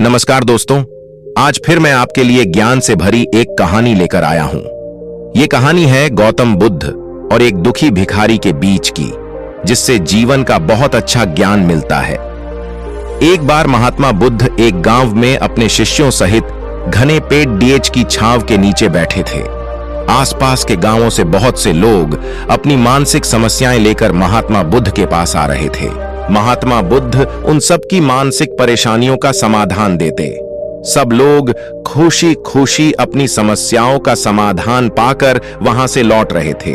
नमस्कार दोस्तों, आज फिर मैं आपके लिए ज्ञान से भरी एक कहानी लेकर आया हूं। ये कहानी है गौतम बुद्ध और एक दुखी भिखारी के बीच की, जिससे जीवन का बहुत अच्छा ज्ञान मिलता है। एक बार महात्मा बुद्ध एक गांव में अपने शिष्यों सहित घने पेड़ डीएच की छांव के नीचे बैठे थे। आसपास के गांवों से बहुत से लोग अपनी मानसिक समस्याएं लेकर महात्मा बुद्ध के पास आ रहे थे। महात्मा बुद्ध उन सब की मानसिक परेशानियों का समाधान देते। सब लोग खुशी खुशी अपनी समस्याओं का समाधान पाकर वहां से लौट रहे थे।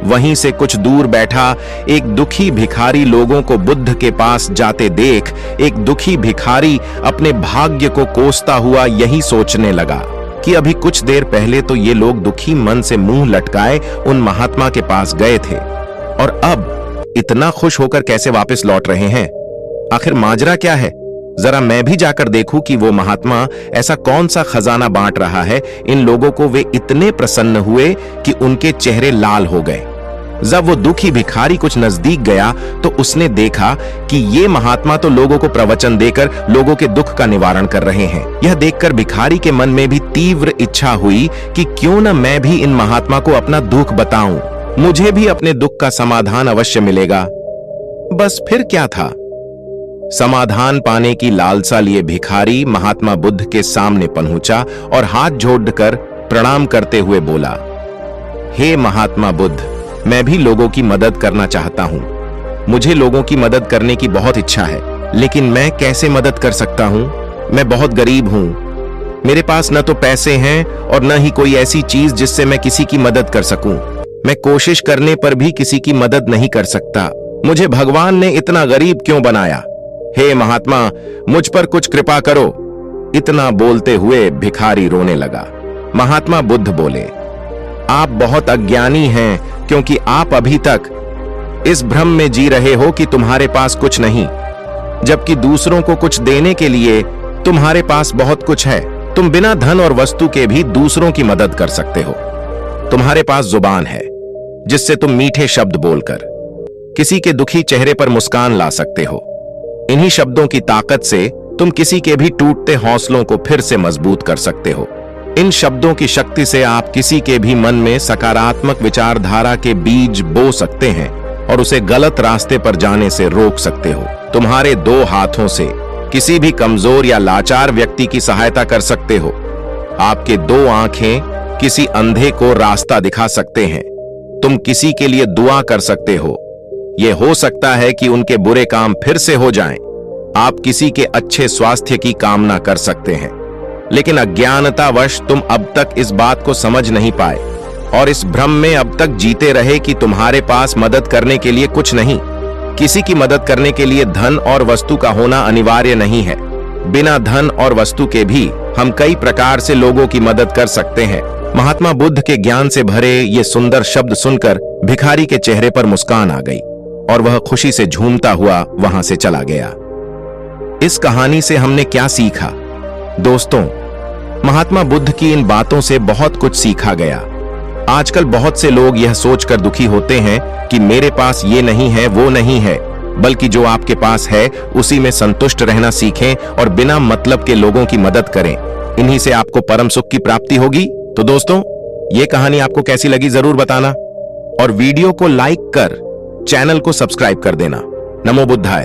वहीं से कुछ दूर बैठा एक दुखी भिखारी लोगों को बुद्ध के पास जाते देख एक दुखी भिखारी अपने भाग्य को कोसता हुआ यही सोचने लगा कि अभी कुछ देर पहले तो ये लोग दुखी मन से मुंह लटकाए उन महात्मा के पास गए थे, और अब इतना खुश होकर कैसे वापस लौट रहे हैं। आखिर माजरा क्या है? जरा मैं भी जाकर देखूं कि वो महात्मा ऐसा कौन सा खजाना बांट रहा है इन लोगों को। वे इतने प्रसन्न हुए कि उनके चेहरे लाल हो गए। जब वो दुखी भिखारी कुछ नजदीक गया तो उसने देखा कि ये महात्मा तो लोगों को प्रवचन देकर लोगों के दुख का निवारण कर रहे हैं। यह देखकर भिखारी के मन में भी तीव्र इच्छा हुई कि क्यों न मैं भी इन महात्मा को अपना दुख बताऊं, मुझे भी अपने दुख का समाधान अवश्य मिलेगा। बस फिर क्या था, समाधान पाने की लालसा लिए भिखारी महात्मा बुद्ध के सामने पहुंचा और हाथ जोड़कर प्रणाम करते हुए बोला, हे महात्मा बुद्ध, मैं भी लोगों की मदद करना चाहता हूं। मुझे लोगों की मदद करने की बहुत इच्छा है, लेकिन मैं कैसे मदद कर सकता हूं? मैं बहुत गरीब हूं। मेरे पास न तो पैसे हैं और न ही कोई ऐसी चीज जिससे मैं किसी की मदद कर सकूं। मैं कोशिश करने पर भी किसी की मदद नहीं कर सकता। मुझे भगवान ने इतना गरीब क्यों बनाया? हे महात्मा, मुझ पर कुछ कृपा करो। इतना बोलते हुए भिखारी रोने लगा। महात्मा बुद्ध बोले, आप बहुत अज्ञानी हैं, क्योंकि आप अभी तक इस भ्रम में जी रहे हो कि तुम्हारे पास कुछ नहीं, जबकि दूसरों को कुछ देने के लिए तुम्हारे पास बहुत कुछ है। तुम बिना धन और वस्तु के भी दूसरों की मदद कर सकते हो। तुम्हारे पास जुबान है, जिससे तुम मीठे शब्द बोलकर किसी के दुखी चेहरे पर मुस्कान ला सकते हो। इन्हीं शब्दों की ताकत से तुम किसी के भी टूटते हौसलों को फिर से मजबूत कर सकते हो। इन शब्दों की शक्ति से आप किसी के भी मन में सकारात्मक विचारधारा के बीज बो सकते हैं और उसे गलत रास्ते पर जाने से रोक सकते हो। तुम्हारे दो हाथों से किसी भी कमजोर या लाचार व्यक्ति की सहायता कर सकते हो। आपके दो आंखें किसी अंधे को रास्ता दिखा सकते हैं। तुम किसी के लिए दुआ कर सकते हो। यह हो सकता है कि उनके बुरे काम फिर से हो जाएं। आप किसी के अच्छे स्वास्थ्य की कामना कर सकते हैं, लेकिन अज्ञानतावश तुम अब तक इस बात को समझ नहीं पाए और इस भ्रम में अब तक जीते रहे कि तुम्हारे पास मदद करने के लिए कुछ नहीं। किसी की मदद करने के लिए धन और वस्तु का होना अनिवार्य नहीं है। बिना धन और वस्तु के भी हम कई प्रकार से लोगों की मदद कर सकते हैं। महात्मा बुद्ध के ज्ञान से भरे ये सुंदर शब्द सुनकर भिखारी के चेहरे पर मुस्कान आ गई और वह खुशी से झूमता हुआ वहां से चला गया। इस कहानी से हमने क्या सीखा? दोस्तों, महात्मा बुद्ध की इन बातों से बहुत कुछ सीखा गया। आजकल बहुत से लोग यह सोचकर दुखी होते हैं कि मेरे पास ये नहीं है, वो नहीं है, बल्कि जो आपके पास है उसी में संतुष्ट रहना सीखें और बिना मतलब के लोगों की मदद करें। इन्हीं से आपको परम सुख की प्राप्ति होगी। तो दोस्तों, ये कहानी आपको कैसी लगी जरूर बताना और वीडियो को लाइक कर चैनल को सब्सक्राइब कर देना। नमो बुद्धाय।